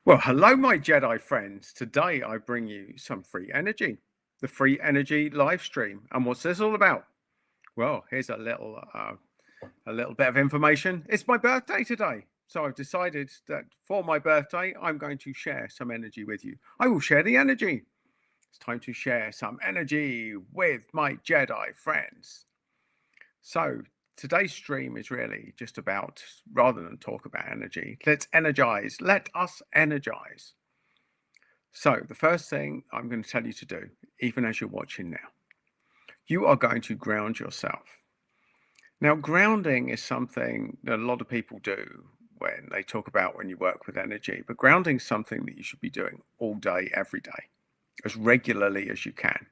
Well, hello, my Jedi friends. Today I bring you some free energy, the free energy live stream. And what's this all about? Well, here's a little bit of information. It's my birthday today, so I've decided that for my birthday I'm going to share some energy with you. I will share the energy. It's time to share some energy with my Jedi friends. So today's stream is really just about, rather than talk about energy, let's energize. Let us energize. So the first thing I'm going to tell you to do, even as you're watching now, you are going to ground yourself. Now, grounding is something that a lot of people do when they talk about when you work with energy, but grounding is something that you should be doing all day, every day, as regularly as you can.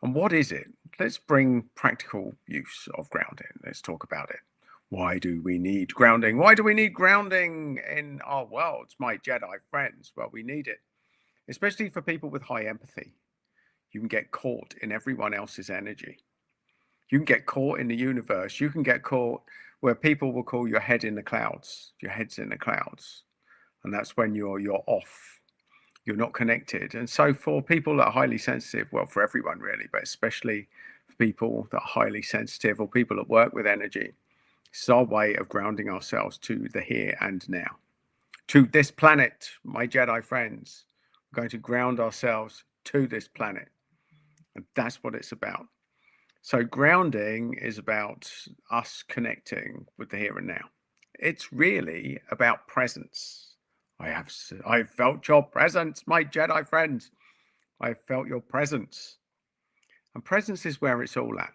And what is it? Let's bring practical use of grounding. Let's talk about it. Why do we need grounding? Why do we need grounding in our worlds, my Jedi friends? Well, we need it, especially for people with high empathy. You can get caught in everyone else's energy. You can get caught in the universe. You can get caught where people will call your head in the clouds. Your head's in the clouds. And that's when you're off. You're not connected. And so for people that are highly sensitive, well, for everyone really, but especially for people that are highly sensitive or people that work with energy, it's our way of grounding ourselves to the here and now. To this planet, my Jedi friends. We're going to ground ourselves to this planet. And that's what it's about. So grounding is about us connecting with the here and now. It's really about presence. I've felt your presence, my Jedi friends. I've felt your presence. And presence is where it's all at.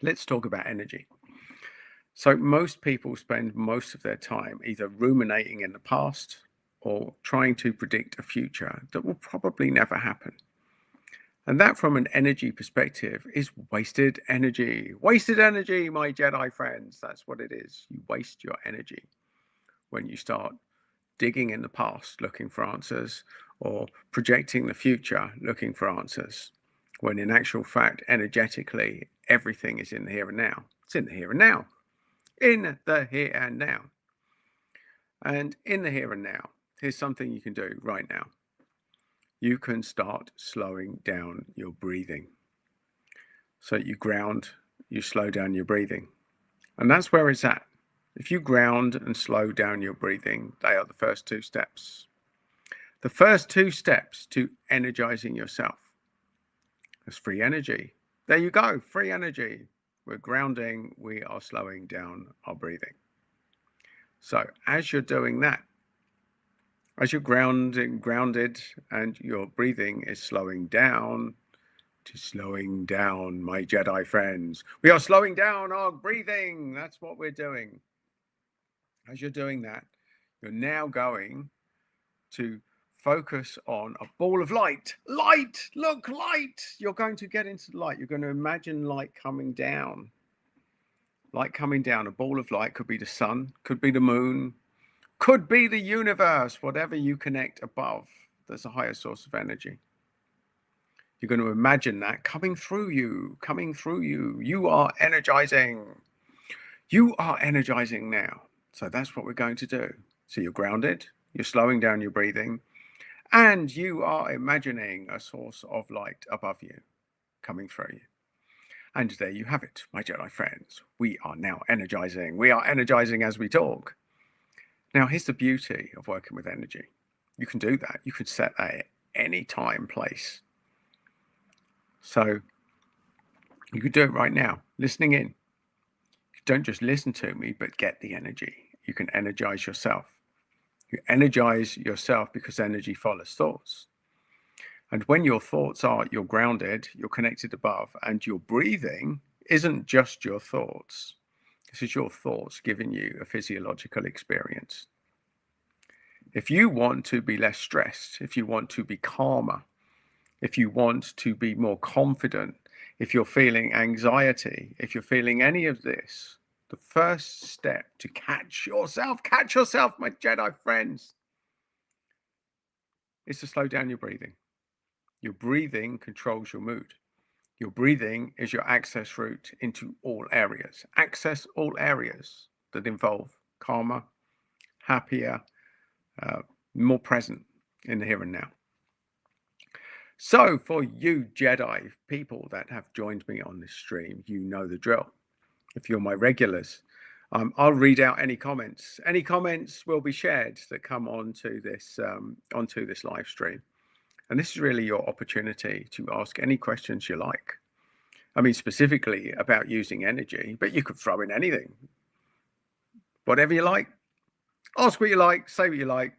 Let's talk about energy. So most people spend most of their time either ruminating in the past or trying to predict a future that will probably never happen. And that, from an energy perspective, is wasted energy. Wasted energy, my Jedi friends. That's what it is. You waste your energy when you start digging in the past looking for answers or projecting the future looking for answers, when in actual fact, energetically, everything is in the here and now. It's in the here and now. In the here and now. And in the here and now, here's something you can do right now. You can start slowing down your breathing. So you ground, you slow down your breathing. And that's where it's at. If you ground and slow down your breathing, they are the first two steps. The first two steps to energizing yourself. That's free energy. There you go, free energy. We're grounding, we are slowing down our breathing. So as you're doing that, as you're grounded and your breathing is slowing down, to slowing down, my Jedi friends. We are slowing down our breathing. That's what we're doing. As you're doing that, you're now going to focus on a ball of light. Light! Look, light! You're going to get into the light. You're going to imagine light coming down. Light coming down. A ball of light could be the sun, could be the moon, could be the universe, whatever you connect above. There's a higher source of energy. You're going to imagine that coming through you, coming through you. You are energizing. You are energizing now. So that's what we're going to do. So you're grounded, you're slowing down your breathing, and you are imagining a source of light above you coming through you. And there you have it, my Jedi friends. We are now energizing. We are energizing as we talk. Now, here's the beauty of working with energy. You can do that. You can set that at any time, place. So you could do it right now, listening in. Don't just listen to me, but get the energy. You can energize yourself. You energize yourself because energy follows thoughts. And when your thoughts are, you're grounded, you're connected above, and your breathing isn't just your thoughts. This is your thoughts giving you a physiological experience. If you want to be less stressed, if you want to be calmer, if you want to be more confident, if you're feeling anxiety, if you're feeling any of this, the first step to catch yourself, my Jedi friends, is to slow down your breathing. Your breathing controls your mood. Your breathing is your access route into all areas. Access all areas that involve calmer, happier, more present in the here and now. So for you Jedi people that have joined me on this stream, you know the drill. If you're my regulars, I'll read out any comments. Any comments will be shared that come onto this live stream. And this is really your opportunity to ask any questions you like. I mean, specifically about using energy, but you could throw in anything. Whatever you like. Ask what you like, say what you like.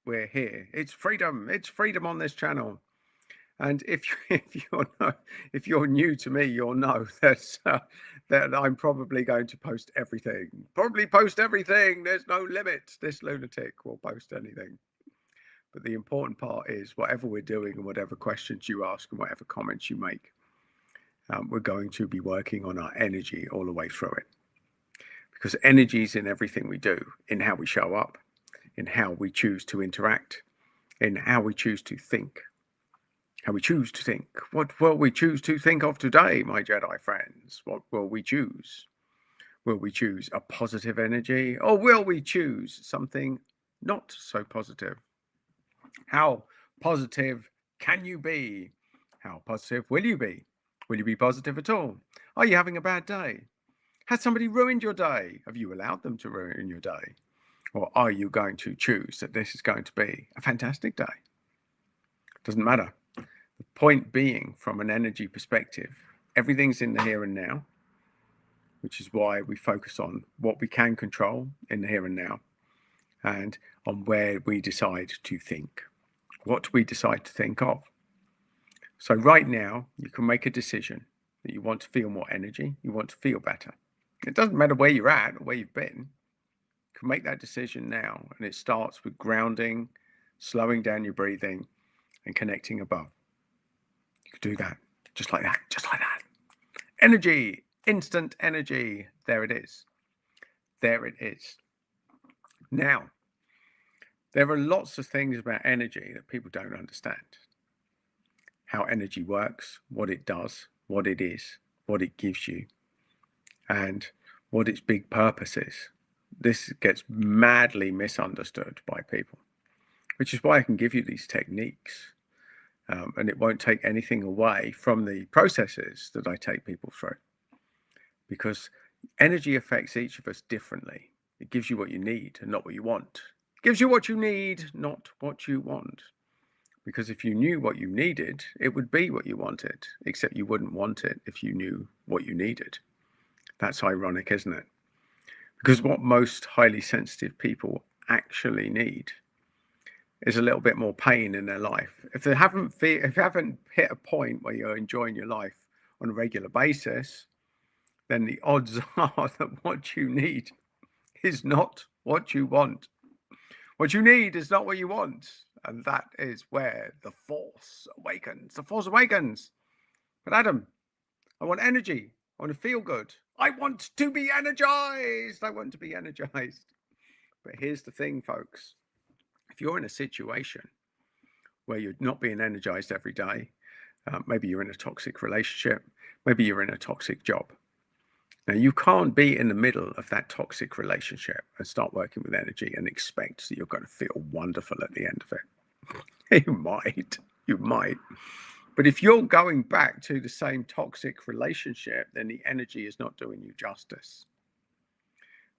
We're here. It's freedom. It's freedom on this channel. And if you're new to me, you'll know that I'm probably going to post everything. Probably post everything. There's no limit. This lunatic will post anything. But the important part is whatever we're doing and whatever questions you ask and whatever comments you make, we're going to be working on our energy all the way through it. Because energy is in everything we do, in how we show up, in how we choose to interact, in how we choose to think. How we choose to think. What will we choose to think of today, my Jedi friends? What will we choose? Will we choose a positive energy, or will we choose something not so positive? How positive can you be? How positive will you be? Will you be positive at all? Are you having a bad day? Has somebody ruined your day? Have you allowed them to ruin your day? Or are you going to choose that this is going to be a fantastic day? Doesn't matter. The point being, from an energy perspective, everything's in the here and now, which is why we focus on what we can control in the here and now, and on where we decide to think, what we decide to think of. So right now, you can make a decision that you want to feel more energy, you want to feel better. It doesn't matter where you're at or where you've been. You can make that decision now, and it starts with grounding, slowing down your breathing, and connecting above. You could do that, just like that, just like that. Energy, instant energy. There it is. There it is. Now, there are lots of things about energy that people don't understand. How energy works, what it does, what it is, what it gives you, and what its big purpose is. This gets madly misunderstood by people, which is why I can give you these techniques. And it won't take anything away from the processes that I take people through. Because energy affects each of us differently. It gives you what you need and not what you want. It gives you what you need, not what you want. Because if you knew what you needed, it would be what you wanted, except you wouldn't want it if you knew what you needed. That's ironic, isn't it? Because what most highly sensitive people actually need is a little bit more pain in their life. If you haven't hit a point where you're enjoying your life on a regular basis, then the odds are that what you need is not what you want. What you need is not what you want. And that is where the Force awakens. The Force awakens. But Adam, I want energy. I want to feel good. I want to be energized. I want to be energized. But here's the thing, folks. If you're in a situation where you're not being energized every day, maybe you're in a toxic relationship, maybe you're in a toxic job. Now, you can't be in the middle of that toxic relationship and start working with energy and expect that you're going to feel wonderful at the end of it. You might. But if you're going back to the same toxic relationship, then the energy is not doing you justice.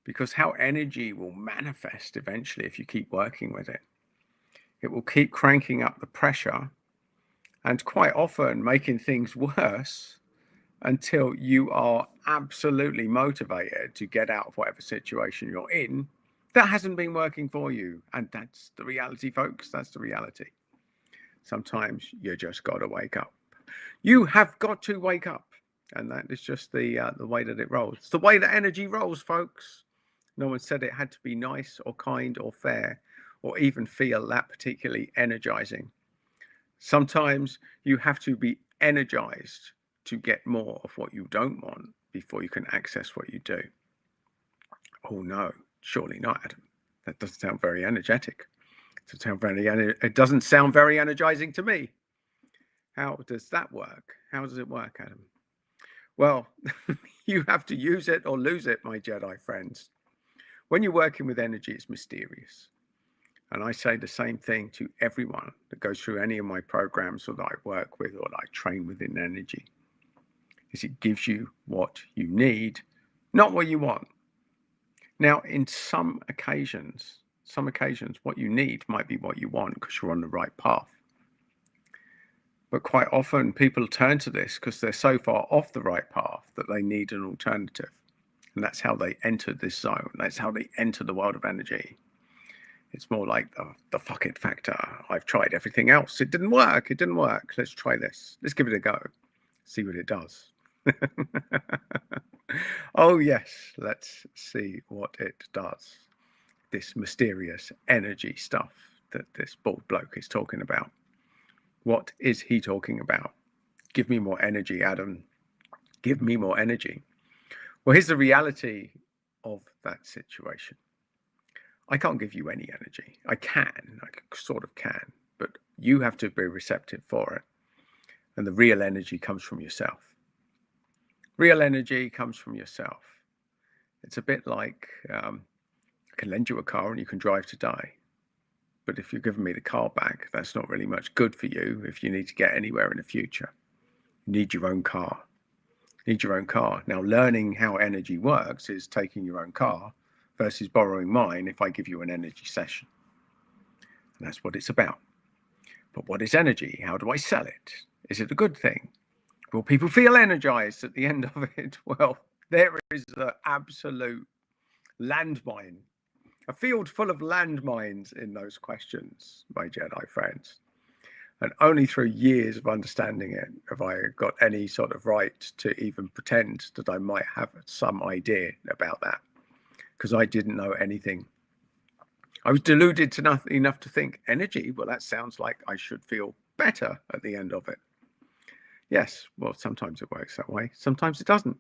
Because how energy will manifest eventually if you keep working with it. It will keep cranking up the pressure and quite often making things worse until you are absolutely motivated to get out of whatever situation you're in that hasn't been working for you. And that's the reality, folks. That's the reality. Sometimes you just got to wake up. You have got to wake up. And that is just the way that it rolls. It's the way that energy rolls, folks. No one said it had to be nice or kind or fair or even feel that particularly energizing. Sometimes you have to be energized to get more of what you don't want before you can access what you do. Oh no, surely not, Adam. That doesn't sound very energetic. It doesn't sound very energizing to me. How does that work? How does it work, Adam? Well, you have to use it or lose it, my Jedi friends. When you're working with energy, it's mysterious. And I say the same thing to everyone that goes through any of my programs or that I work with or that I train within energy, is it gives you what you need, not what you want. Now, in some occasions, what you need might be what you want because you're on the right path. But quite often people turn to this because they're so far off the right path that they need an alternative. And that's how they enter this zone. That's how they enter the world of energy. It's more like the fuck it factor. I've tried everything else. It didn't work. It didn't work. Let's try this. Let's give it a go. See what it does. Oh, yes. Let's see what it does. This mysterious energy stuff that this bald bloke is talking about. What is he talking about? Give me more energy, Adam. Give me more energy. Well, here's the reality of that situation. I can't give you any energy. I sort of can, but you have to be receptive for it. And the real energy comes from yourself. Real energy comes from yourself. It's a bit like I can lend you a car and you can drive today. But if you're giving me the car back, that's not really much good for you if you need to get anywhere in the future. You need your own car. You need your own car. Now, learning how energy works is taking your own car versus borrowing mine if I give you an energy session. And that's what it's about. But what is energy? How do I sell it? Is it a good thing? Will people feel energized at the end of it? Well, there is an absolute landmine, a field full of landmines in those questions, my Jedi friends. And only through years of understanding it have I got any sort of right to even pretend that I might have some idea about that, because I didn't know anything. I was deluded to nothing enough to think energy. Well, that sounds like I should feel better at the end of it. Yes, well, sometimes it works that way. Sometimes it doesn't.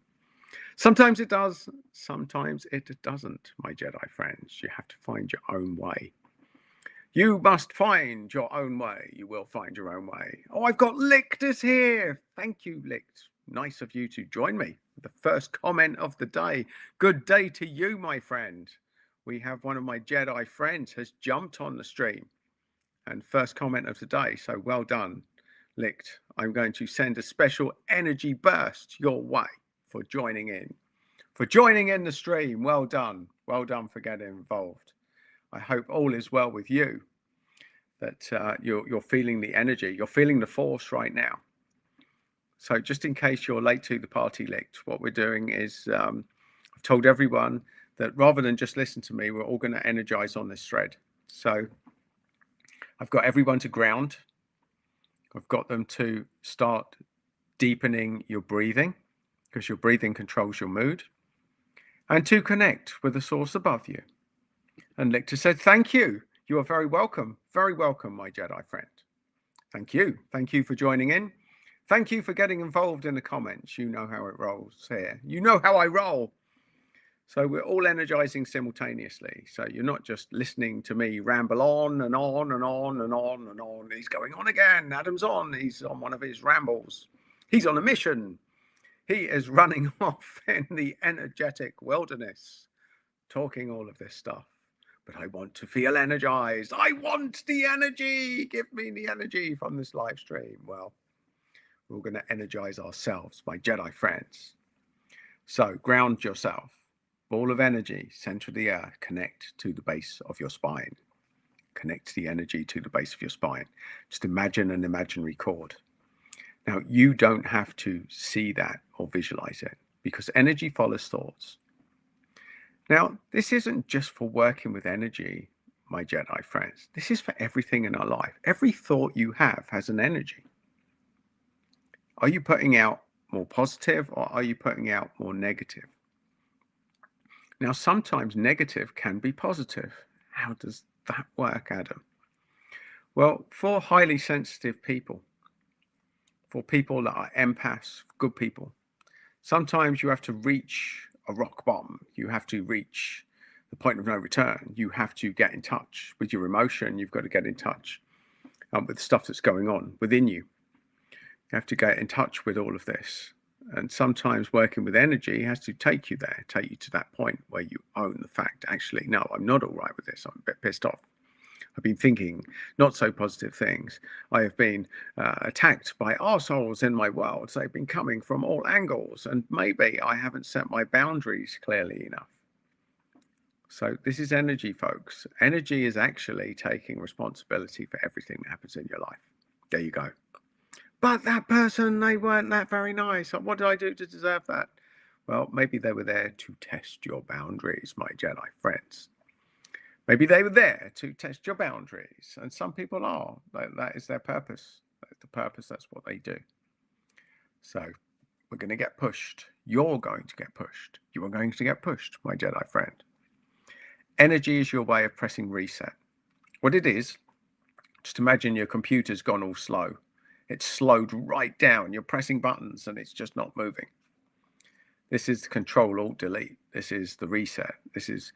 Sometimes it does. Sometimes it doesn't, my Jedi friends. You have to find your own way. You must find your own way. You will find your own way. Oh, I've got Lictus here. Thank you, Lict. Nice of you to join me. The first comment of the day. Good day to you, my friend. We have one of my Jedi friends has jumped on the stream. And first comment of the day. So well done, Lict. I'm going to send a special energy burst your way for joining in. For joining in the stream. Well done. Well done for getting involved. I hope all is well with you, that you're feeling the energy, you're feeling the force right now. So just in case you're late to the party, Licked, what we're doing is I've told everyone that rather than just listen to me, we're all going to energize on this thread. So I've got everyone to ground. I've got them to start deepening your breathing, because your breathing controls your mood, and to connect with the source above you. And Lictor said, thank you. You are very welcome, my Jedi friend. Thank you. Thank you for joining in. Thank you for getting involved in the comments. You know how it rolls here. You know how I roll. So we're all energizing simultaneously. So you're not just listening to me ramble on and on and on and on and on. He's going on again. Adam's on. He's on one of his rambles. He's on a mission. He is running off in the energetic wilderness, talking all of this stuff. But I want to feel energized. I want the energy. Give me the energy from this live stream. Well, we're going to energize ourselves, my Jedi friends. So ground yourself. Ball of energy, center of the earth, connect to the base of your spine. Connect the energy to the base of your spine. Just imagine an imaginary cord. Now, you don't have to see that or visualize it, because energy follows thoughts. Now, this isn't just for working with energy, my Jedi friends. This is for everything in our life. Every thought you have has an energy. Are you putting out more positive or are you putting out more negative? Now, sometimes negative can be positive. How does that work, Adam? Well, for highly sensitive people, for people that are empaths, good people, sometimes you have to reach a rock bottom. You have to reach the point of no return. You have to get in touch with your emotion. You've got to get in touch with stuff that's going on within you. You have to get in touch with all of this. And sometimes working with energy has to take you there, take you to that point where you own the fact, actually, no, I'm not all right with this. I'm a bit pissed off. I've been thinking not so positive things. I have been attacked by arseholes in my world. They've been coming from all angles, and maybe I haven't set my boundaries clearly enough. So this is energy, folks. Energy is actually taking responsibility for everything that happens in your life. There you go. But that person, they weren't that very nice. What did I do to deserve that? Well, maybe they were there to test your boundaries, my Jedi friends. Maybe they were there to test your boundaries. And some people are. That is their purpose. That's the purpose. That's what they do. So we're going to get pushed. You're going to get pushed. You are going to get pushed, my Jedi friend. Energy is your way of pressing reset. What it is, just imagine your computer's gone all slow. It's slowed right down. You're pressing buttons and it's just not moving. This is Control-Alt-Delete. This is the reset. This is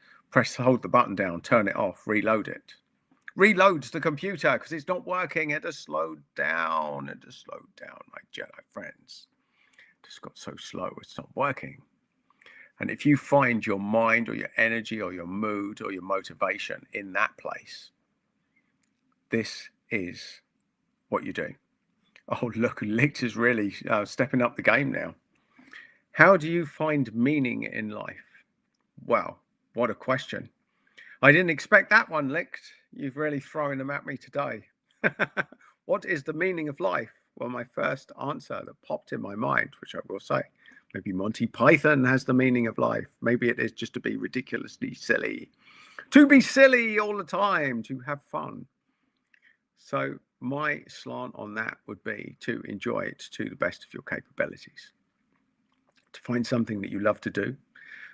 hold the button down, turn it off, reload it. Reloads the computer because it's not working. It has slowed down. It has slowed down, my Jedi friends. It just got so slow, it's not working. And if you find your mind or your energy or your mood or your motivation in that place, this is what you do. Oh, look, Licht is really stepping up the game now. How do you find meaning in life? Well, what a question. I didn't expect that one, Licht. You've really thrown them at me today. What is the meaning of life? Well, my first answer that popped in my mind, which I will say, maybe Monty Python has the meaning of life. Maybe it is just to be ridiculously silly. To be silly all the time, to have fun. So my slant on that would be to enjoy it to the best of your capabilities. To find something that you love to do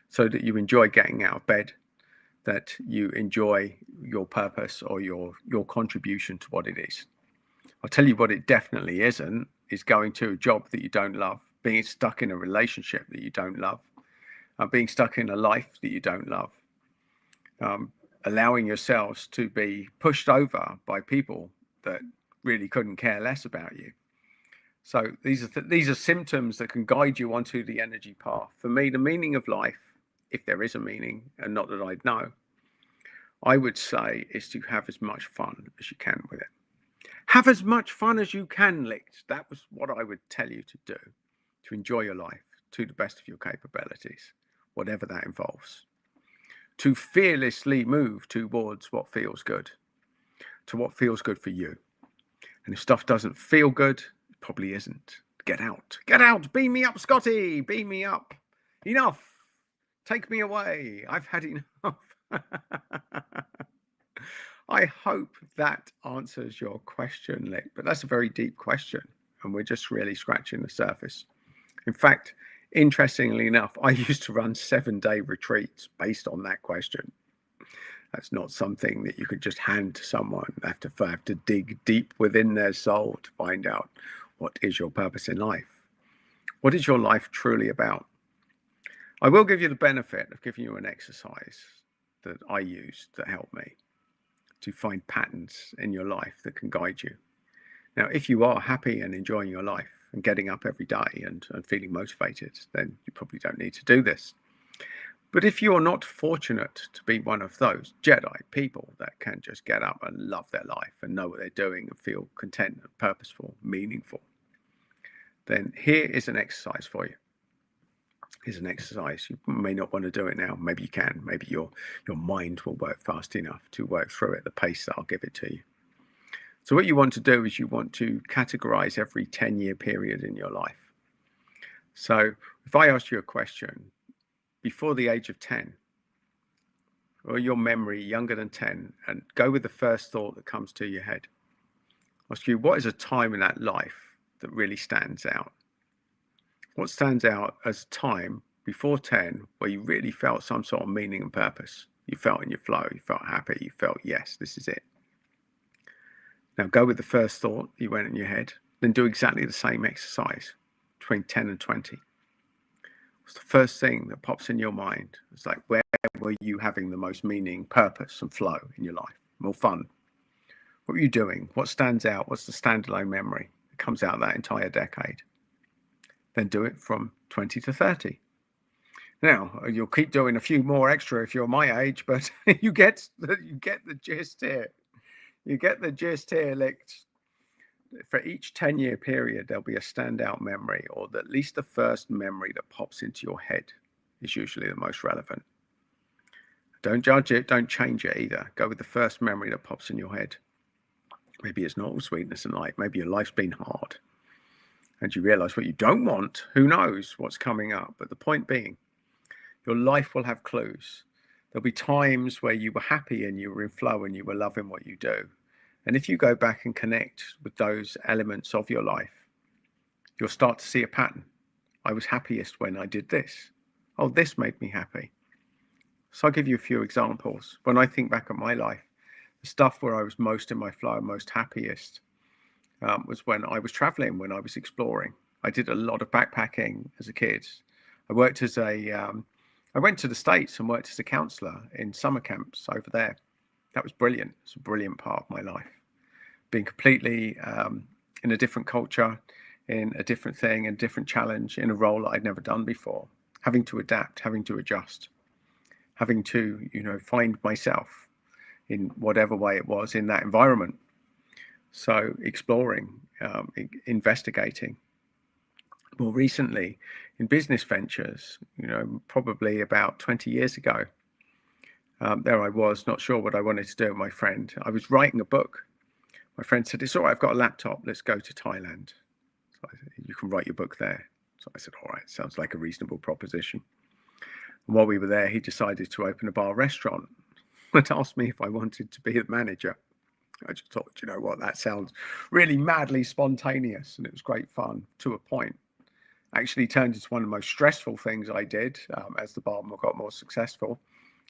so that you enjoy getting out of bed, that you enjoy your purpose or your contribution to what it is. I'll tell you what it definitely isn't, is going to a job that you don't love, being stuck in a relationship that you don't love, being stuck in a life that you don't love, allowing yourselves to be pushed over by people that really couldn't care less about you. So these are symptoms that can guide you onto the energy path. For me, the meaning of life, if there is a meaning, and not that I'd know, I would say is to have as much fun as you can with it. Have as much fun as you can, Licht. That was what I would tell you to do, to enjoy your life to the best of your capabilities, whatever that involves. To fearlessly move towards what feels good, to what feels good for you. And if stuff doesn't feel good, it probably isn't. Get out. Get out. Beam me up, Scotty. Beam me up. Enough. Take me away. I've had enough. I hope that answers your question, Lick, but that's a very deep question, and we're just really scratching the surface. In fact, interestingly enough, I used to run 7-day retreats based on that question. That's not something that you could just hand to someone. They have to dig deep within their soul to find out what is your purpose in life. What is your life truly about? I will give you the benefit of giving you an exercise that I used that helped me to find patterns in your life that can guide you. Now, if you are happy and enjoying your life and getting up every day and feeling motivated, then you probably don't need to do this. But if you're not fortunate to be one of those Jedi people that can just get up and love their life and know what they're doing and feel content and purposeful, meaningful, then here is an exercise for you. Here's an exercise. You may not want to do it now. Maybe you can. Maybe your mind will work fast enough to work through it at the pace that I'll give it to you. So what you want to do is you want to categorize every 10-year period in your life. So if I ask you a question, before the age of 10, or your memory younger than 10, and go with the first thought that comes to your head. Ask you, what is a time in that life that really stands out? What stands out as a time before 10 where you really felt some sort of meaning and purpose? You felt in your flow, you felt happy, you felt, yes, this is it. Now go with the first thought you went in your head, then do exactly the same exercise between 10 and 20. What's the first thing that pops in your mind? It's like, where were you having the most meaning, purpose, and flow in your life? More fun. What were you doing? What stands out? What's the standalone memory that comes out that entire decade? Then do it from 20 to 30. Now, you'll keep doing a few more extra if you're my age, but you get the gist here. You get the gist here, Licht. For each 10-year period, there'll be a standout memory, or at least the first memory that pops into your head is usually the most relevant. Don't judge it, don't change it either. Go with the first memory that pops in your head. Maybe it's not all sweetness and light. Maybe your life's been hard and you realize what you don't want. Who knows what's coming up? But the point being, your life will have clues. There'll be times where you were happy and you were in flow and you were loving what you do. And if you go back and connect with those elements of your life, you'll start to see a pattern. I was happiest when I did this. Oh, this made me happy. So I'll give you a few examples. When I think back at my life, the stuff where I was most in my flow, most happiest, was when I was traveling, when I was exploring. I did a lot of backpacking as a kid. I worked as I went to the States and worked as a counselor in summer camps over there. That was brilliant. It's a brilliant part of my life. Being completely in a different culture, in a different thing, a different challenge, in a role that I'd never done before. Having to adapt, having to adjust, having to, find myself in whatever way it was in that environment. So exploring, investigating. More recently, in business ventures, probably about 20 years ago, there I was, not sure what I wanted to do with my friend. I was writing a book. My friend said, "It's all right, I've got a laptop. Let's go to Thailand. So I said, you can write your book there." So I said, "All right, sounds like a reasonable proposition." And while we were there, he decided to open a bar restaurant and asked me if I wanted to be the manager. I just thought, you know what, that sounds really madly spontaneous, and it was great fun to a point. Actually turned into one of the most stressful things I did as the bar got more successful,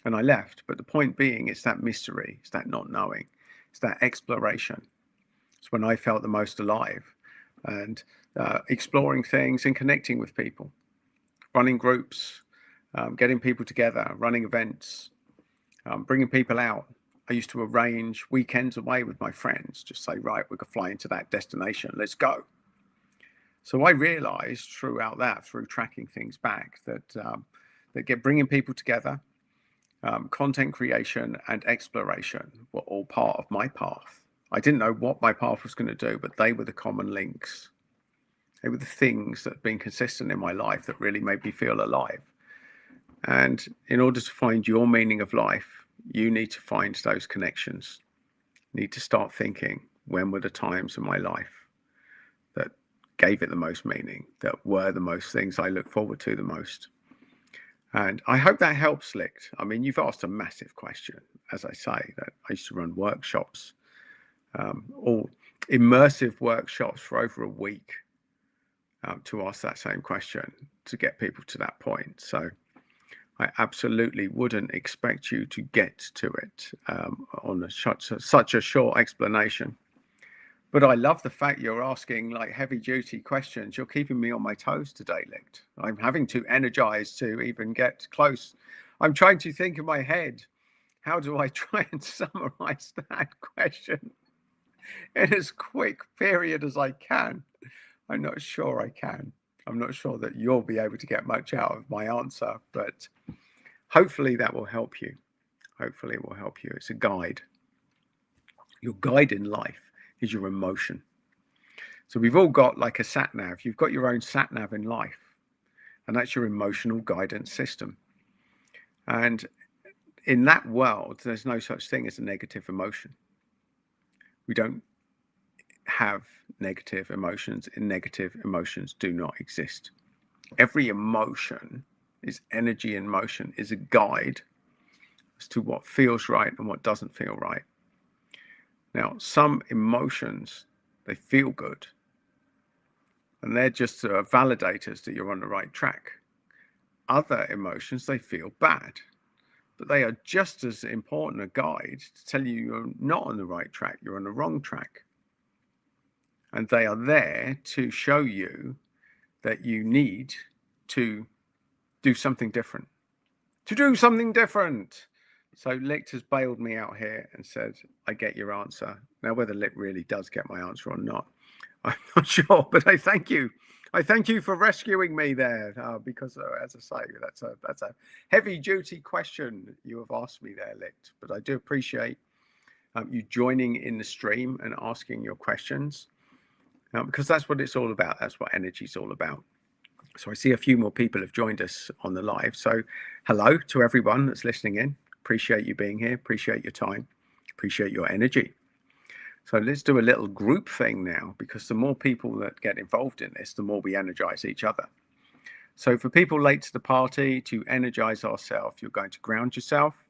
and I left. But the point being, it's that mystery, it's that not knowing, it's that exploration. It's when I felt the most alive, and exploring things and connecting with people, running groups, getting people together, running events, bringing people out. I used to arrange weekends away with my friends, just say, right, we could fly into that destination, let's go. So I realized throughout that, through tracking things back, that bringing people together, content creation and exploration were all part of my path. I didn't know what my path was going to do, but they were the common links. They were the things that had been consistent in my life that really made me feel alive. And in order to find your meaning of life, you need to find those connections. You need to start thinking, when were the times in my life that gave it the most meaning, that were the most things I look forward to the most? And I hope that helps, Licht. I mean, you've asked a massive question. As I say, that I used to run workshops, all immersive workshops for over a week, to ask that same question, to get people to that point. So I absolutely wouldn't expect you to get to it on such a short explanation. But I love the fact you're asking like heavy duty questions. You're keeping me on my toes today, Licht. I'm having to energize to even get close. I'm trying to think in my head, how do I try and summarize that question in as quick period as I can? I'm not sure I can. I'm not sure that you'll be able to get much out of my answer, but hopefully that will help you. Hopefully it will help you. It's a guide. Your guide in life is your emotion. So we've all got like a sat nav. You've got your own sat nav in life, and that's your emotional guidance system. And in that world, there's no such thing as a negative emotion. We don't have negative emotions, and negative emotions do not exist. Every emotion is energy in motion, is a guide as to what feels right and what doesn't feel right. Now, some emotions, they feel good, and they're just validators that you're on the right track. Other emotions, they feel bad, but they are just as important a guide to tell you you're not on the right track, you're on the wrong track. And they are there to show you that you need to do something different. To do something different. So Licht has bailed me out here and said, I get your answer. Now, whether Licht really does get my answer or not, I'm not sure, but I thank you. I thank you for rescuing me there, because as I say, that's a heavy duty question you have asked me there, Licht, but I do appreciate you joining in the stream and asking your questions, because that's what it's all about. That's what energy is all about. So I see a few more people have joined us on the live. So hello to everyone that's listening in. Appreciate you being here. Appreciate your time. Appreciate your energy. So let's do a little group thing now, because the more people that get involved in this, the more we energize each other. So for people late to the party, to energize ourselves, you're going to ground yourself,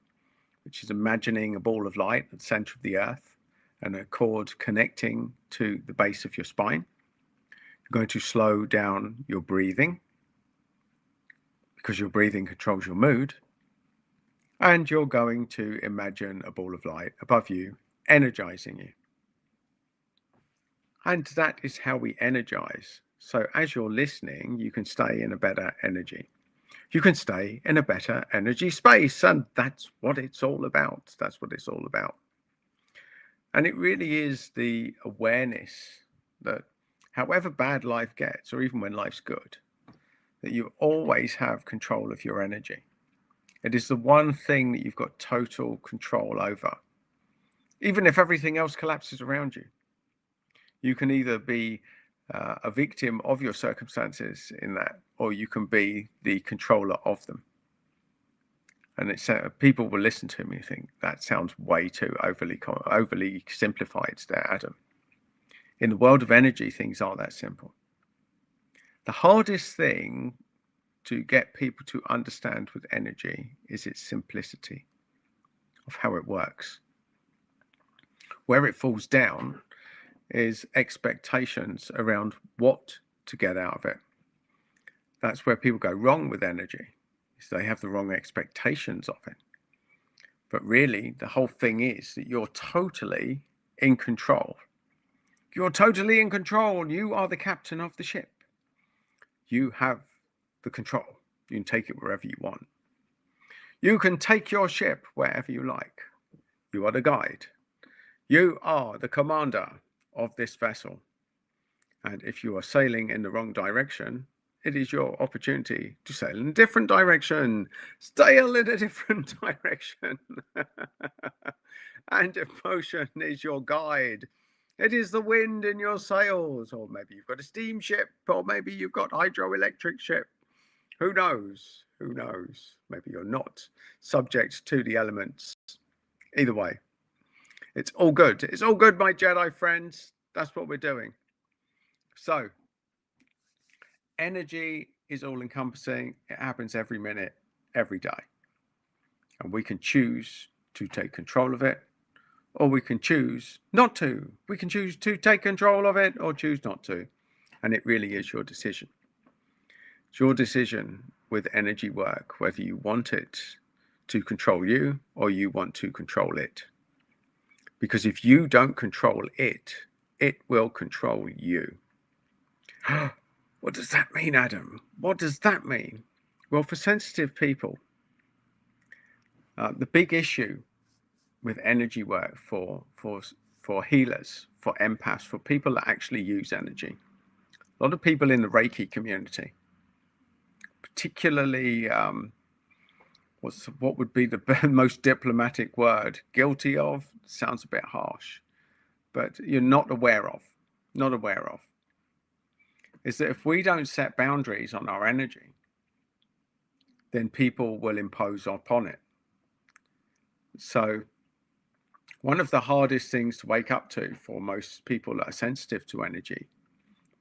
which is imagining a ball of light at the center of the earth and a cord connecting to the base of your spine. You're going to slow down your breathing, because your breathing controls your mood. And you're going to imagine a ball of light above you, energizing you. And that is how we energize. So as you're listening, you can stay in a better energy. You can stay in a better energy space. And that's what it's all about. That's what it's all about. And it really is the awareness that however bad life gets, or even when life's good, that you always have control of your energy. It is the one thing that you've got total control over. Even if everything else collapses around you, you can either be a victim of your circumstances in that, or you can be the controller of them. And it's people will listen to me and think that sounds way too overly simplified there, Adam. In the world of energy, things aren't that simple. The hardest thing to get people to understand with energy is its simplicity of how it works. Where it falls down is expectations around what to get out of it. That's where people go wrong with energy, is they have the wrong expectations of it. But really, the whole thing is that you're totally in control. You're totally in control. You are the captain of the ship. You have the control. You can take it wherever you want. You can take your ship wherever you like. You are the guide. You are the commander of this vessel. And if you are sailing in the wrong direction, it is your opportunity to sail in a different direction. Sail in a different direction. And emotion is your guide. It is the wind in your sails, or maybe you've got a steamship, or maybe you've got hydroelectric ship. Who knows? Who knows? Maybe you're not subject to the elements. Either way, it's all good. It's all good, my Jedi friends. That's what we're doing. So, energy is all encompassing. It happens every minute, every day. And we can choose to take control of it, or we can choose not to. We can choose to take control of it or choose not to. And it really is your decision. It's your decision with energy work, whether you want it to control you or you want to control it. Because if you don't control it, it will control you. What does that mean, Adam? What does that mean? Well, for sensitive people, the big issue with energy work for healers, for empaths, for people that actually use energy, a lot of people in the Reiki community, particularly what would be the most diplomatic word? Guilty of? Sounds a bit harsh, but you're not aware of, is that if we don't set boundaries on our energy, then people will impose upon it. So one of the hardest things to wake up to for most people that are sensitive to energy,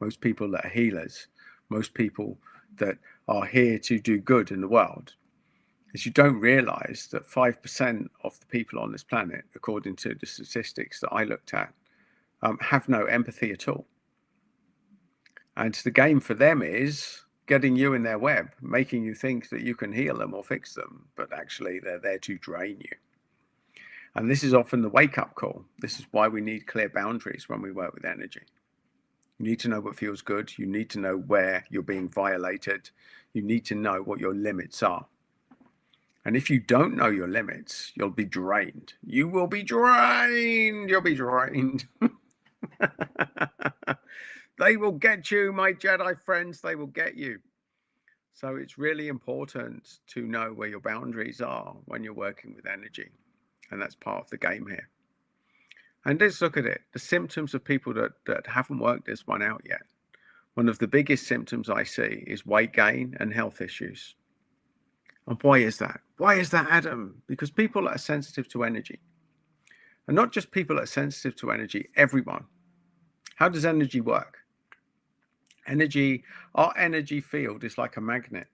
most people that are healers, most people that are here to do good in the world, is you don't realize that 5% of the people on this planet, according to the statistics that I looked at, have no empathy at all. And the game for them is getting you in their web, making you think that you can heal them or fix them, but actually they're there to drain you. And this is often the wake-up call. This is why we need clear boundaries when we work with energy. You need to know what feels good. You need to know where you're being violated. You need to know what your limits are. And if you don't know your limits, you'll be drained. You will be drained. You'll be drained. They will get you, my Jedi friends. They will get you. So it's really important to know where your boundaries are when you're working with energy. And that's part of the game here. And let's look at it. The symptoms of people that haven't worked this one out yet. One of the biggest symptoms I see is weight gain and health issues. And why is that? Why is that, Adam? Because people that are sensitive to energy, and not just people that are sensitive to energy, everyone. How does energy work? Our energy field is like a magnet.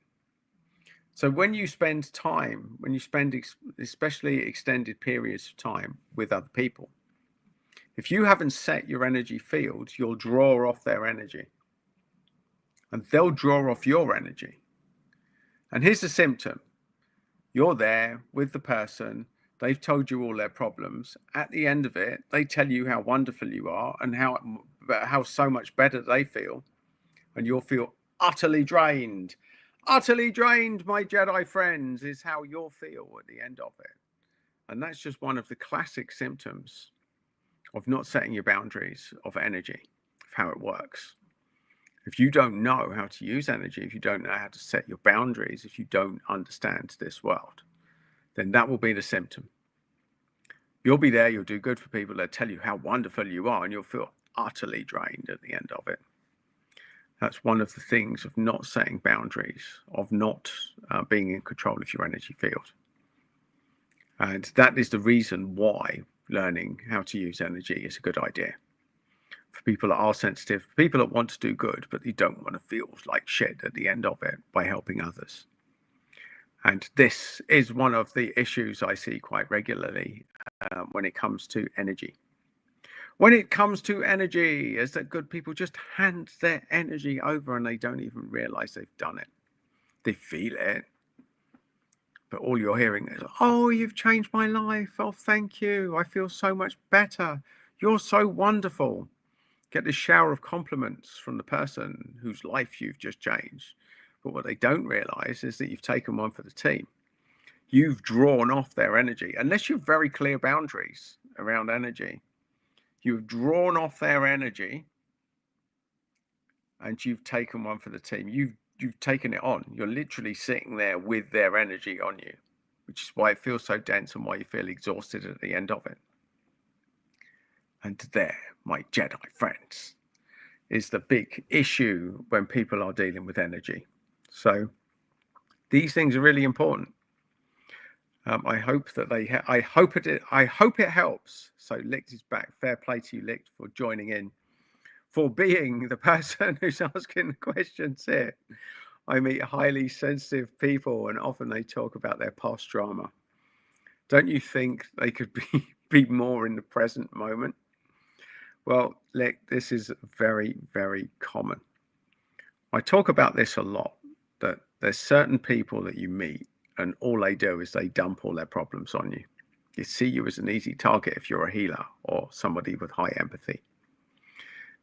So when you spend time, when you spend especially extended periods of time with other people, if you haven't set your energy field, you'll draw off their energy and they'll draw off your energy. And here's the symptom. You're there with the person. They've told you all their problems. At the end of it, they tell you how wonderful you are and how so much better they feel. And you'll feel utterly drained. Utterly drained, my Jedi friends, is how you'll feel at the end of it. And that's just one of the classic symptoms of not setting your boundaries of energy, of how it works. If you don't know how to use energy, if you don't know how to set your boundaries, if you don't understand this world, then that will be the symptom. You'll be there, you'll do good for people, they'll tell you how wonderful you are, and you'll feel utterly drained at the end of it. That's one of the things of not setting boundaries, of not being in control of your energy field. And that is the reason why learning how to use energy is a good idea. For people that are sensitive, for people that want to do good, but you don't want to feel like shit at the end of it by helping others. And this is one of the issues I see quite regularly when it comes to energy. When it comes to energy, is that good people just hand their energy over and they don't even realize they've done it. They feel it. But all you're hearing is, oh, you've changed my life. Oh, thank you. I feel so much better. You're so wonderful. Get this shower of compliments from the person whose life you've just changed. But what they don't realize is that you've taken one for the team. You've drawn off their energy. Unless you've very clear boundaries around energy, you've drawn off their energy and you've taken one for the team. You've taken it on. You're literally sitting there with their energy on you, which is why it feels so dense and why you feel exhausted at the end of it. And there, my Jedi friends, is the big issue when people are dealing with energy. So these things are really important. I hope that I hope it helps. So Licht is back. Fair play to you, Licht, for joining in, for being the person who's asking the questions here. I meet highly sensitive people, and often they talk about their past drama. Don't you think they could be more in the present moment? Well, Licht, this is very, very common. I talk about this a lot, that there's certain people that you meet and all they do is they dump all their problems on you. They see you as an easy target if you're a healer or somebody with high empathy.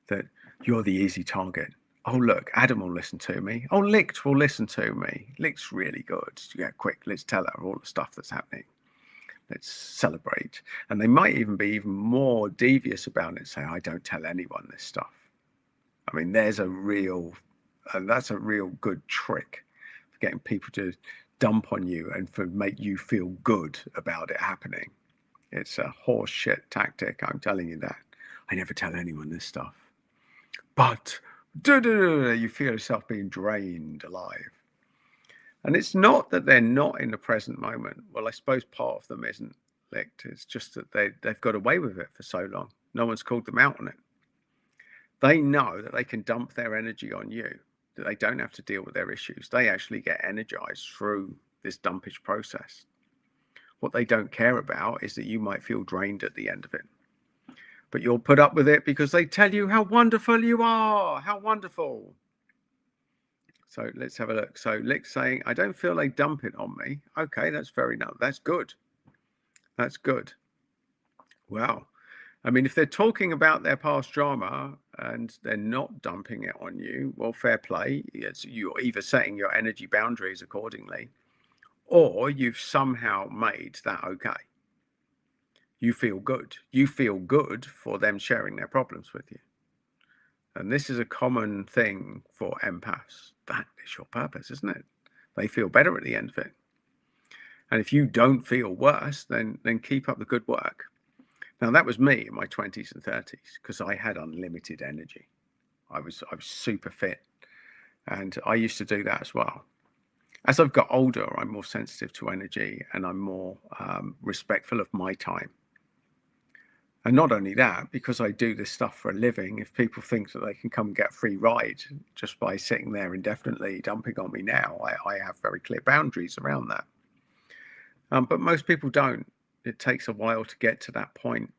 That you're the easy target. Oh, look, Adam will listen to me. Oh, Licht will listen to me. Licht's really good. Yeah, quick, let's tell her all the stuff that's happening. Let's celebrate. And they might even be even more devious about it, say, I don't tell anyone this stuff. I mean, that's a real good trick for getting people to dump on you and for make you feel good about it happening. It's a horse shit tactic, I'm telling you that. I never tell anyone this stuff. But you feel yourself being drained alive. And it's not that they're not in the present moment. Well, I suppose part of them isn't licked. It's just that they've got away with it for so long. No one's called them out on it. They know that they can dump their energy on you, that they don't have to deal with their issues. They actually get energized through this dumpage process. What they don't care about is that you might feel drained at the end of it. But you'll put up with it because they tell you how wonderful you are. How wonderful. So let's have a look. So Lick's saying, I don't feel they dump it on me. Okay, that's that's good. That's good. Well, I mean, if they're talking about their past drama and they're not dumping it on you, well, fair play. You're either setting your energy boundaries accordingly, or you've somehow made that okay. You feel good. You feel good for them sharing their problems with you. And this is a common thing for empaths. That is your purpose, isn't it? They feel better at the end of it. And if you don't feel worse, then keep up the good work. Now, that was me in my 20s and 30s because I had unlimited energy. I was super fit, and I used to do that as well. As I've got older, I'm more sensitive to energy, and I'm more respectful of my time. And not only that, because I do this stuff for a living, if people think that they can come and get a free ride just by sitting there indefinitely dumping on me now, I have very clear boundaries around that. But most people don't. It takes a while to get to that point.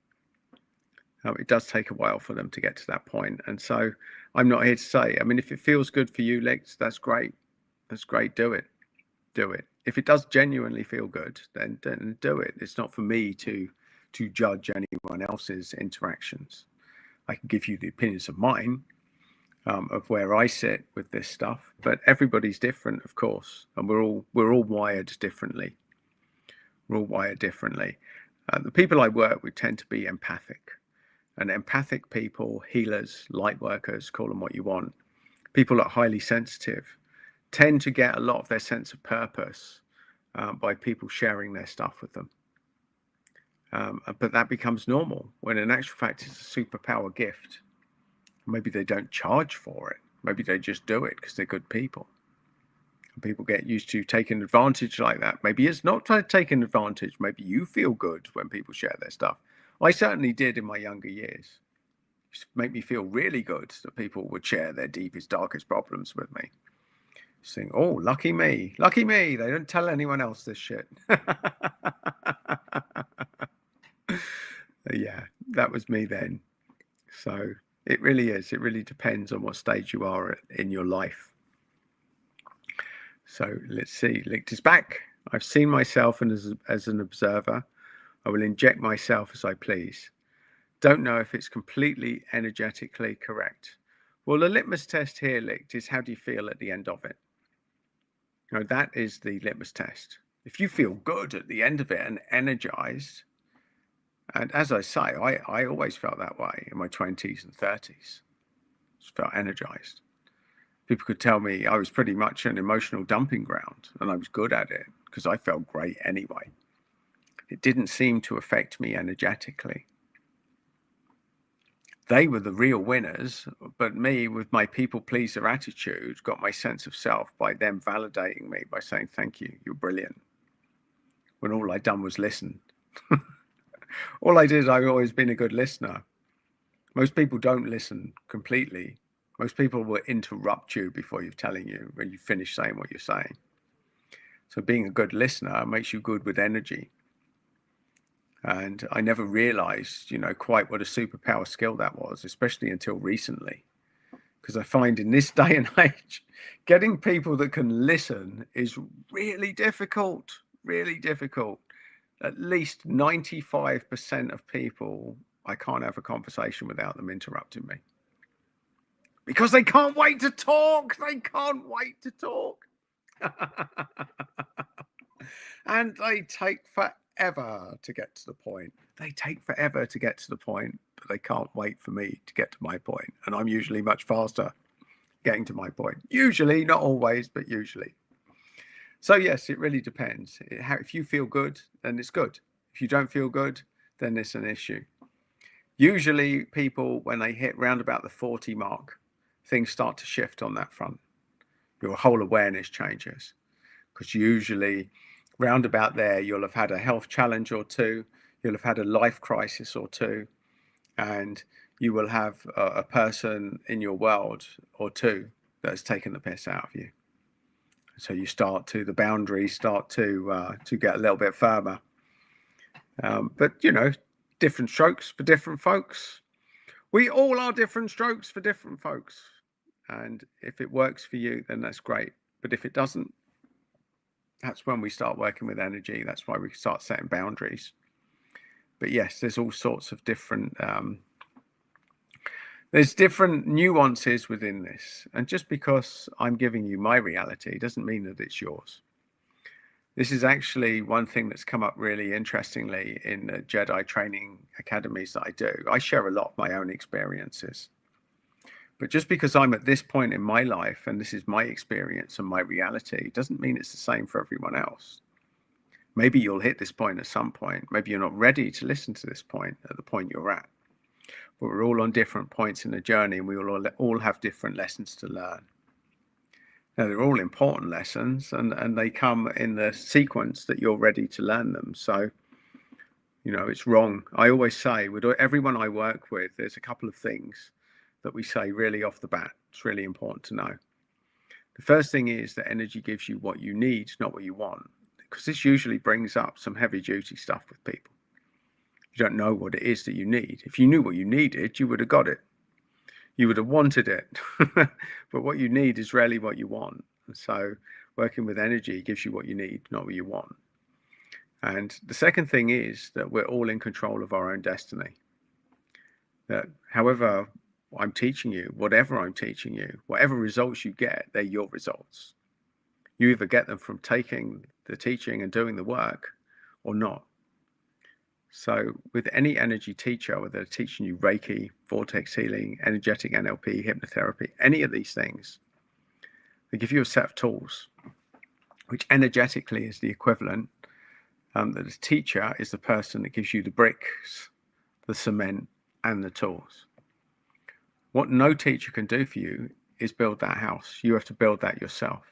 It does take a while for them to get to that point. And so I'm not here to say, I mean, if it feels good for you, Lex, that's great. That's great. Do it. Do it. If it does genuinely feel good, then do it. It's not for me to judge anyone else's interactions. I can give you the opinions of mine, of where I sit with this stuff, but everybody's different, of course, and we're all wired differently. We're all wired differently. The people I work with tend to be empathic. And empathic people, healers, light workers, call them what you want, people that are highly sensitive, tend to get a lot of their sense of purpose by people sharing their stuff with them. But that becomes normal, when in actual fact it's a superpower gift. Maybe they don't charge for it. Maybe they just do it because they're good people. And people get used to taking advantage like that. Maybe it's not taking advantage. Maybe you feel good when people share their stuff. I certainly did in my younger years. It used to make me feel really good that people would share their deepest, darkest problems with me. Saying, oh, lucky me, they don't tell anyone else this shit. Yeah, that was me then. So it really is. It really depends on what stage you are in your life. So let's see. Licht is back. I've seen myself as an observer. I will inject myself as I please. Don't know if it's completely energetically correct. Well, the litmus test here, Licht, is how do you feel at the end of it? You know, that is the litmus test. If you feel good at the end of it and energized, and as I say, I always felt that way in my 20s and 30s. Just felt energized. People could tell me I was pretty much an emotional dumping ground, and I was good at it because I felt great anyway. It didn't seem to affect me energetically. They were the real winners, but me, with my people pleaser attitude, got my sense of self by them validating me by saying, thank you, you're brilliant. When all I'd done was listen. All I did, I've always been a good listener. Most people don't listen completely. Most people will interrupt you before you're telling you when you finish saying what you're saying. So being a good listener makes you good with energy. And I never realized, quite what a superpower skill that was, especially until recently. Because I find in this day and age, getting people that can listen is really difficult, really difficult. At least 95% of people, I can't have a conversation without them interrupting me. Because they can't wait to talk. They can't wait to talk. And they take forever to get to the point. They take forever to get to the point, but they can't wait for me to get to my point. And I'm usually much faster getting to my point. Usually, not always, but usually. So yes, it really depends. If you feel good, then it's good. If you don't feel good, then it's an issue. Usually people, when they hit round about the 40 mark, things start to shift on that front. Your whole awareness changes, because usually round about there, you'll have had a health challenge or two, you'll have had a life crisis or two, and you will have a person in your world or two that has taken the piss out of you. So the boundaries start to get a little bit firmer. But different strokes for different folks. We all are different strokes for different folks. And if it works for you, then that's great. But if it doesn't, that's when we start working with energy. That's why we start setting boundaries. But yes, there's all sorts of different there's different nuances within this. And just because I'm giving you my reality doesn't mean that it's yours. This is actually one thing that's come up really interestingly in the Jedi training academies that I do. I share a lot of my own experiences. But just because I'm at this point in my life and this is my experience and my reality doesn't mean it's the same for everyone else. Maybe you'll hit this point at some point. Maybe you're not ready to listen to this point at the point you're at. But we're all on different points in the journey, and we all have different lessons to learn. Now, they're all important lessons, and they come in the sequence that you're ready to learn them. So, it's wrong. I always say with everyone I work with, there's a couple of things that we say really off the bat. It's really important to know. The first thing is that energy gives you what you need, not what you want, because this usually brings up some heavy duty stuff with people. You don't know what it is that you need. If you knew what you needed, you would have got it. You would have wanted it. But what you need is rarely what you want. And so working with energy gives you what you need, not what you want. And the second thing is that we're all in control of our own destiny. That however I'm teaching you, whatever I'm teaching you, whatever results you get, they're your results. You either get them from taking the teaching and doing the work or not. So with any energy teacher, whether they're teaching you Reiki, vortex healing, energetic NLP, hypnotherapy, any of these things, they give you a set of tools, which energetically is the equivalent. That the teacher is the person that gives you the bricks, the cement, and the tools. What no teacher can do for you is build that house. You have to build that yourself.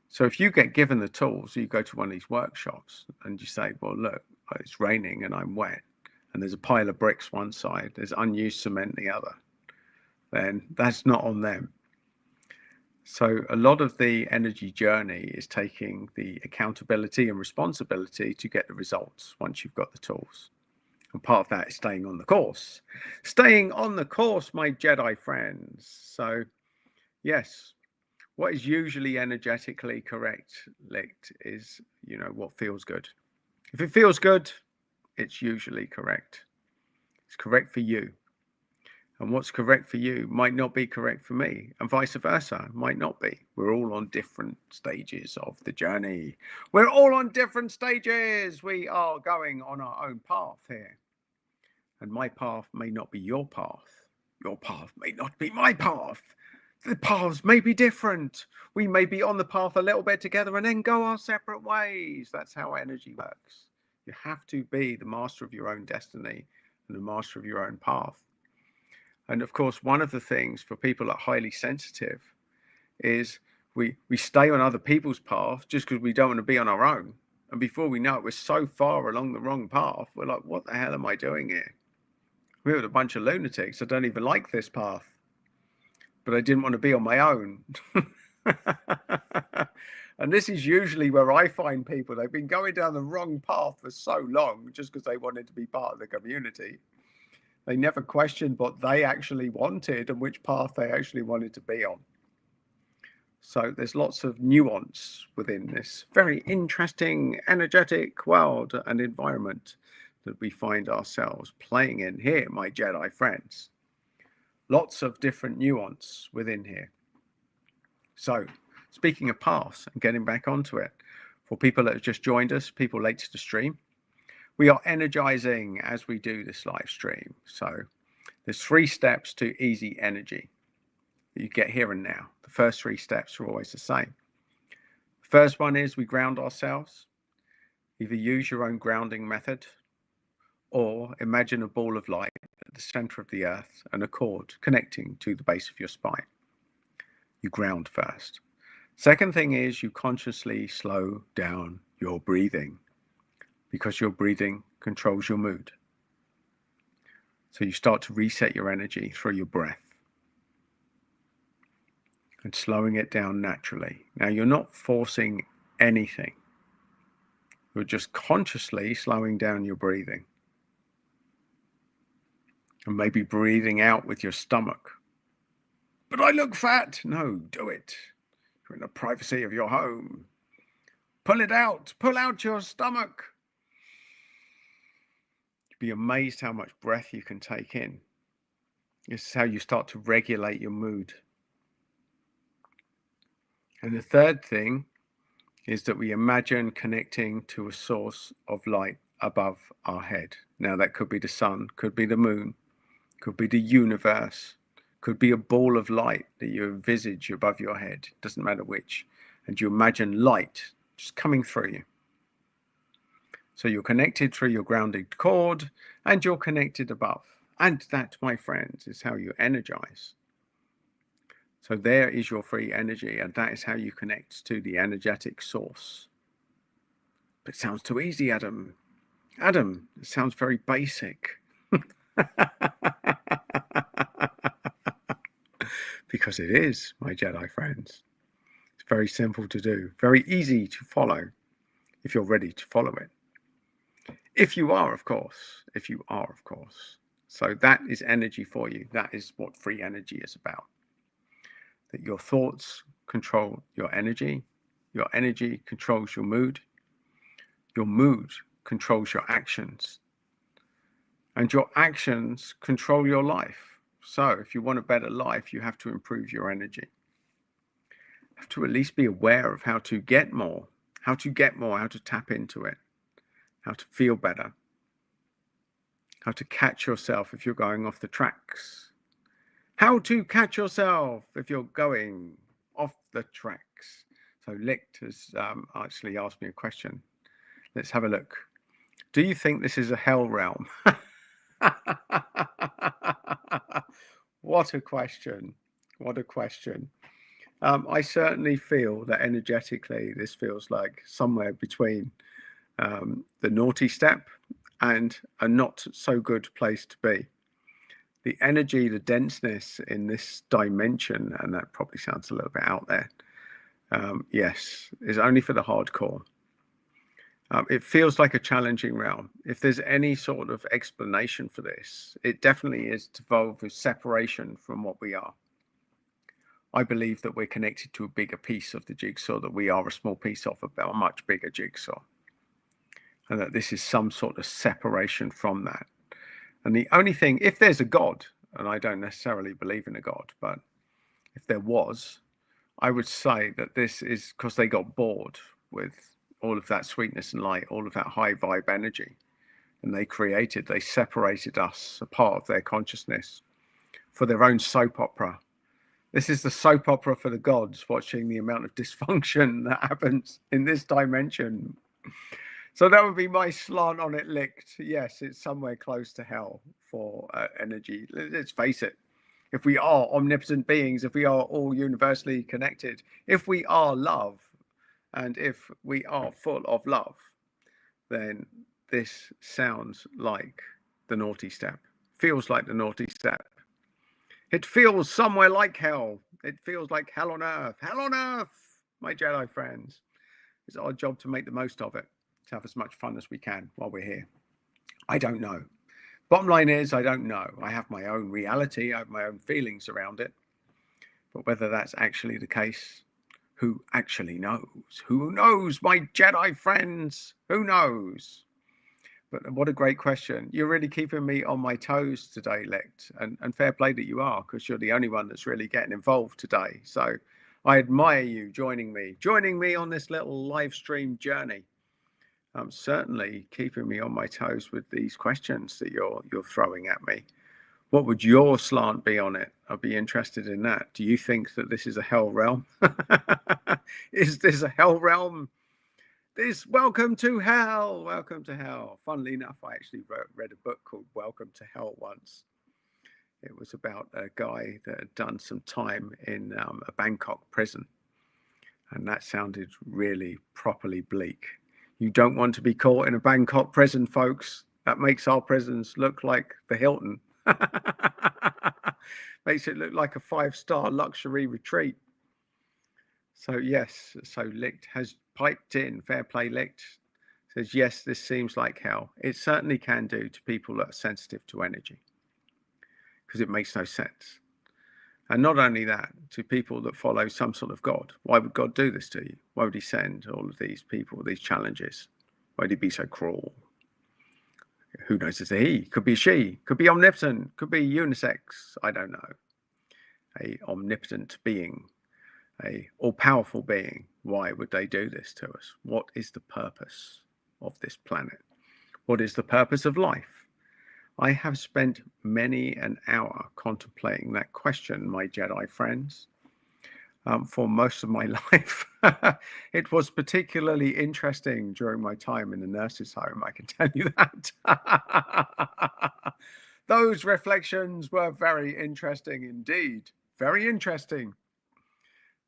So if you get given the tools, you go to one of these workshops and you say, well, look, it's raining and I'm wet, and there's a pile of bricks one side, there's unused cement the other, then that's not on them. So a lot of the energy journey is taking the accountability and responsibility to get the results once you've got the tools. And part of that is staying on the course. Staying on the course, my Jedi friends. So yes, what is usually energetically correct is, what feels good. If it feels good, it's usually correct. It's correct for you. And what's correct for you might not be correct for me, and vice versa, might not be. We're all on different stages of the journey. We're all on different stages. We are going on our own path here. And my path may not be your path. Your path may not be my path. The paths may be different. We may be on the path a little bit together and then go our separate ways. That's how energy works. You have to be the master of your own destiny and the master of your own path. And of course, one of the things for people that are highly sensitive is we stay on other people's path just because we don't want to be on our own. And before we know it, we're so far along the wrong path. We're like, what the hell am I doing here? We're with a bunch of lunatics. I don't even like this path. But I didn't want to be on my own. And this is usually where I find people. They've been going down the wrong path for so long just because they wanted to be part of the community. They never questioned what they actually wanted and which path they actually wanted to be on. So there's lots of nuance within this very interesting, energetic world and environment that we find ourselves playing in here, my Jedi friends. Lots of different nuance within here. So speaking of paths and getting back onto it, for people that have just joined us, people late to the stream, we are energizing as we do this live stream. So there's 3 steps to easy energy that you get here and now. The first 3 steps are always the same. The first one is we ground ourselves. Either use your own grounding method or imagine a ball of light at the center of the earth and a cord connecting to the base of your spine. You ground first. Second thing is you consciously slow down your breathing, because your breathing controls your mood. So you start to reset your energy through your breath and slowing it down naturally. Now, you're not forcing anything. You're just consciously slowing down your breathing. And maybe breathing out with your stomach. But I look fat. No, do it. You're in the privacy of your home. Pull it out. Pull out your stomach. You'd be amazed how much breath you can take in. This is how you start to regulate your mood. And the third thing is that we imagine connecting to a source of light above our head. Now, that could be the sun, could be the moon, could be the universe, could be a ball of light that you envisage above your head. Doesn't matter which. And you imagine light just coming through you. So you're connected through your grounded cord, and you're connected above. And that, my friends, is how you energize. So there is your free energy, and that is how you connect to the energetic source. But it sounds too easy, Adam. Adam, it sounds very basic. Because it is, my Jedi friends. It's very simple to do, very easy to follow if you're ready to follow it. If you are, of course. If you are, of course. So that is energy for you. That is what free energy is about. That your thoughts control your energy controls your mood controls your actions, and your actions control your life. So if you want a better life, you have to improve your energy. You have to at least be aware of how to get more, how to tap into it, how to feel better, how to catch yourself if you're going off the tracks, how to catch yourself if you're going off the tracks. So Licht has actually asked me a question. Let's have a look. Do you think this is a hell realm? What a question. What a question. I certainly feel that energetically this feels like somewhere between the naughty step and a not so good place to be. The energy, the denseness in this dimension, and that probably sounds a little bit out there, yes, is only for the hardcore. It feels like a challenging realm. If there's any sort of explanation for this, it definitely is to involve with separation from what we are. I believe that we're connected to a bigger piece of the jigsaw, that we are a small piece of a much bigger jigsaw, and that this is some sort of separation from that. And the only thing, if there's a God, and I don't necessarily believe in a God, but if there was, I would say that this is because they got bored with all of that sweetness and light, all of that high vibe energy. And they separated us, a part of their consciousness, for their own soap opera. This is the soap opera for the gods, watching the amount of dysfunction that happens in this dimension. So that would be my slant on it, Licht. Yes, it's somewhere close to hell for energy. Let's face it. If we are omnipotent beings, if we are all universally connected, if we are love, and if we are full of love, then this sounds like the naughty step. Feels like the naughty step. It feels somewhere like hell. It feels like hell on earth. Hell on earth, my Jedi friends. It's our job to make the most of it, to have as much fun as we can while we're here. I don't know. Bottom line is, I don't know. I have my own reality. I have my own feelings around it. But whether that's actually the case, who actually knows? Who knows, my Jedi friends? Who knows? But what a great question. You're really keeping me on my toes today, Licht. And fair play that you are, because you're the only one that's really getting involved today. So I admire you joining me on this little live stream journey. Certainly keeping me on my toes with these questions that you're throwing at me. What would your slant be on it? I'd be interested in that. Do you think that this is a hell realm? Is this a hell realm? Welcome to hell. Welcome to hell. Funnily enough, I actually read a book called Welcome to Hell once. It was about a guy that had done some time in a Bangkok prison. And that sounded really properly bleak. You don't want to be caught in a Bangkok prison, folks. That makes our prisons look like the Hilton. Makes it look like a 5-star luxury retreat. So yes, so Licht has piped in. Fair play, Licht. Says, yes, this seems like hell. It certainly can do to people that are sensitive to energy, because it makes no sense. And not only that, to people that follow some sort of God. Why would God do this to you? Why would he send all of these people, these challenges? Why would he be so cruel? Who knows? It's a he, could be a she, could be omnipotent, could be unisex. I don't know. A omnipotent being, a all-powerful being. Why would they do this to us? What is the purpose of this planet? What is the purpose of life? I have spent many an hour contemplating that question, my Jedi friends. for most of my life. It was particularly interesting during my time in the nurses' home, I can tell you that. Those reflections were very interesting indeed. Very interesting.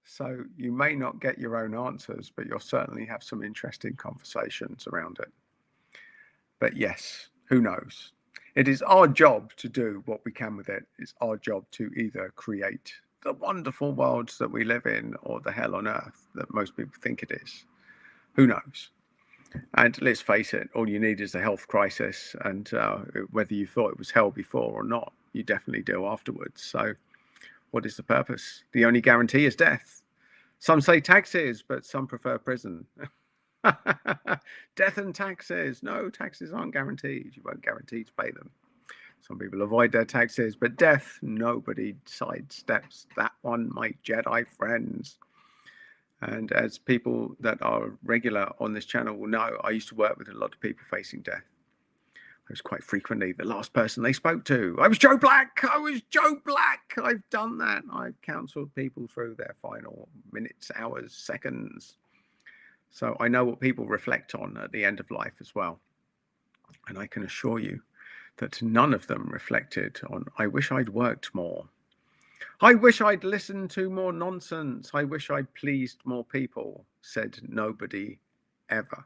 So you may not get your own answers, but you'll certainly have some interesting conversations around it. But yes, who knows? It is our job to do what we can with it. It's our job to either create the wonderful worlds that we live in or the hell on earth that most people think it is. Who knows? And let's face it, all you need is a health crisis. And whether you thought it was hell before or not, you definitely do afterwards. So what is the purpose? The only guarantee is death. Some say taxes, but some prefer prison. Death and taxes. No, taxes aren't guaranteed. You won't guarantee to pay them. Some people avoid their taxes, but death, nobody sidesteps that one, my Jedi friends. And as people that are regular on this channel will know, I used to work with a lot of people facing death. I was quite frequently the last person they spoke to. I was Joe Black. I was Joe Black. I've done that. I've counseled people through their final minutes, hours, seconds. So I know what people reflect on at the end of life as well. And I can assure you that none of them reflected on, I wish I'd worked more. I wish I'd listened to more nonsense. I wish I'd pleased more people, said nobody ever.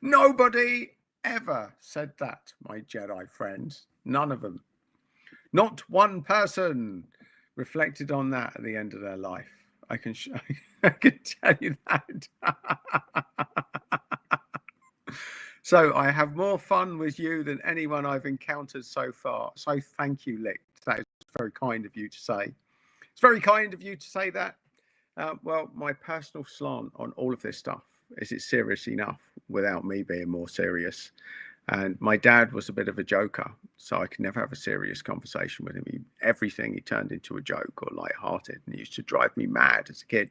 Nobody ever said that, my Jedi friends. None of them. Not one person reflected on that at the end of their life. I can tell you that. So I have more fun with you than anyone I've encountered so far. So thank you, Lick. That is very kind of you to say. It's very kind of you to say that. Well, my personal slant on all of this stuff is it's serious enough without me being more serious. And my dad was a bit of a joker, so I could never have a serious conversation with him. Everything he turned into a joke or lighthearted, and he used to drive me mad as a kid.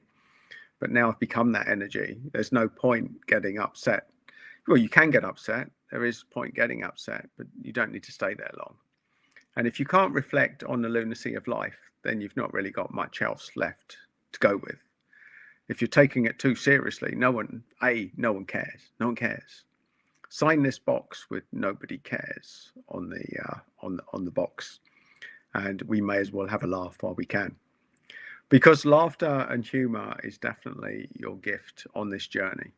But now I've become that energy. There's no point getting upset. Well, you can get upset. There is a point getting upset, but you don't need to stay there long. And if you can't reflect on the lunacy of life, then you've not really got much else left to go with. If you're taking it too seriously, no one cares. No one cares. Sign this box with nobody cares on the box, and we may as well have a laugh while we can, because laughter and humor is definitely your gift on this journey.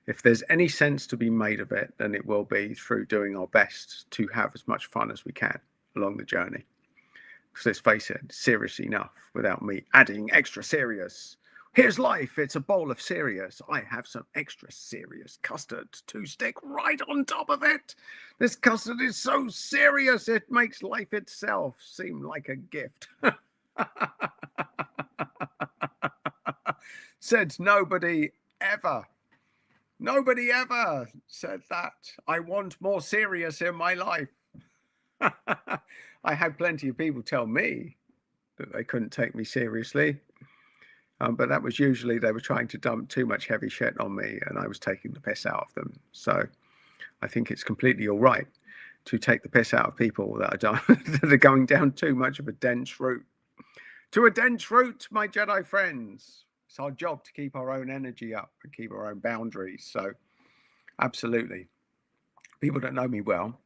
If there's any sense to be made of it, then it will be through doing our best to have as much fun as we can along the journey. Because let's face it, serious enough without me adding extra serious. Here's life, it's a bowl of serious. I have some extra serious custard to stick right on top of it. This custard is so serious, it makes life itself seem like a gift. Said nobody ever. Nobody ever said that. I want more serious in my life. I had plenty of people tell me that they couldn't take me seriously. But that was usually they were trying to dump too much heavy shit on me and I was taking the piss out of them. So I think it's completely all right to take the piss out of people that are going down too much of a dense route. To a dense route, my Jedi friends. It's our job to keep our own energy up and keep our own boundaries. So absolutely. People that know me well,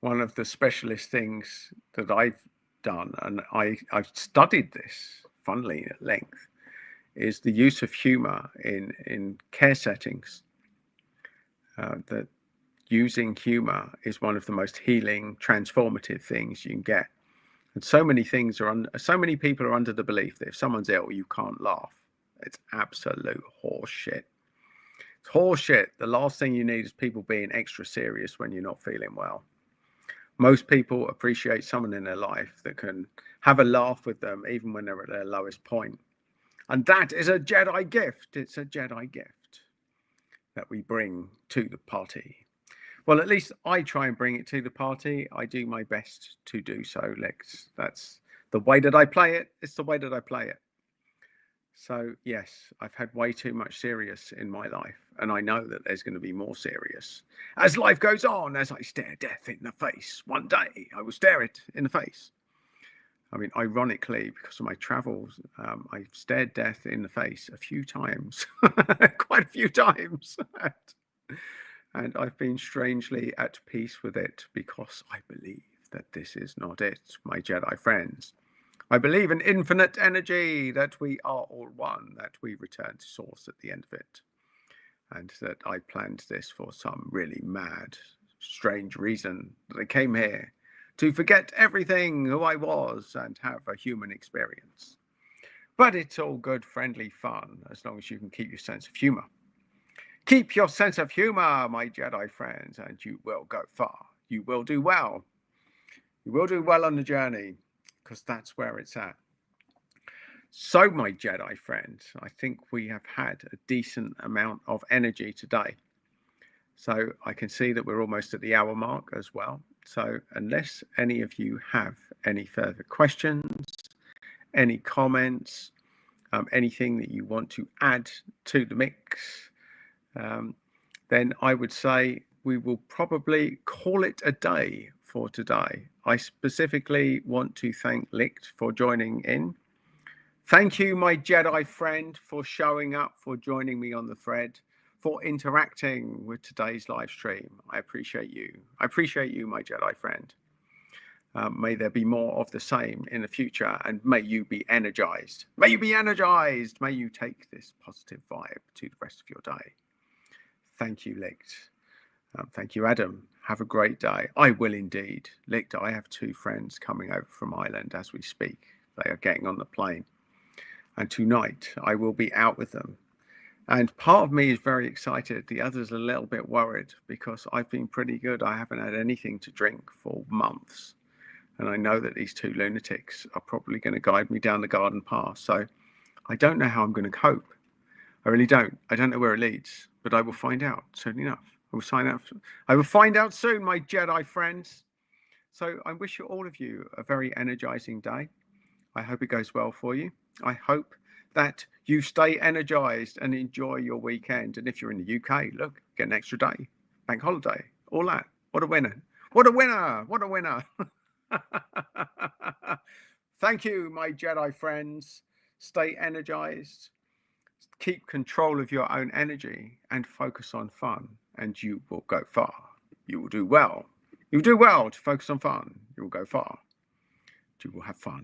one of the specialist things that I've done, and I've studied this, funnily, at length, is the use of humor in care settings. That using humor is one of the most healing, transformative things you can get. And so many people are under the belief that if someone's ill, you can't laugh. It's absolute horseshit. It's horseshit. The last thing you need is people being extra serious when you're not feeling well. Most people appreciate someone in their life that can have a laugh with them even when they're at their lowest point. And that is a Jedi gift. It's a Jedi gift that we bring to the party. Well, at least I try and bring it to the party. I do my best to do so, Lex. That's the way that I play it. It's the way that I play it. So, yes, I've had way too much serious in my life. And I know that there's going to be more serious. As life goes on, as I stare death in the face, one day I will stare it in the face. I mean, ironically, because of my travels, I've stared death in the face a few times, quite a few times. And I've been strangely at peace with it because I believe that this is not it, my Jedi friends. I believe in infinite energy, that we are all one, that we return to source at the end of it, and that I planned this for some really mad, strange reason, that I came here to forget everything who I was and have a human experience. But it's all good, friendly fun, as long as you can keep your sense of humor. Keep your sense of humor, my Jedi friends, and you will go far. You will do well. You will do well on the journey, because that's where it's at. So, my Jedi friends, I think we have had a decent amount of energy today. So I can see that we're almost at the hour mark as well. So unless any of you have any further questions, any comments, anything that you want to add to the mix, then I would say we will probably call it a day for today. I specifically want to thank Licht for joining in. Thank you, my Jedi friend, for showing up, for joining me on the thread, for interacting with today's live stream. I appreciate you. I appreciate you, my Jedi friend. May there be more of the same in the future, and may you be energized. May you be energized. May you take this positive vibe to the rest of your day. Thank you, Licht. Thank you, Adam. Have a great day. I will indeed. Licht, I have 2 friends coming over from Ireland as we speak. They are getting on the plane. And tonight I will be out with them. And part of me is very excited. The other's a little bit worried because I've been pretty good. I haven't had anything to drink for months. And I know that these 2 lunatics are probably going to guide me down the garden path. So I don't know how I'm going to cope. I really don't. I don't know where it leads, but I will find out soon enough. I will find out soon, my Jedi friends. So I wish all of you a very energizing day. I hope it goes well for you. I hope that you stay energized and enjoy your weekend. And if you're in the UK, look, get an extra day, bank holiday, all that. What a winner. What a winner. What a winner. Thank you, my Jedi friends. Stay energized. Keep control of your own energy and focus on fun, and you will go far. You will do well. You will do well to focus on fun. You will go far. You will have fun.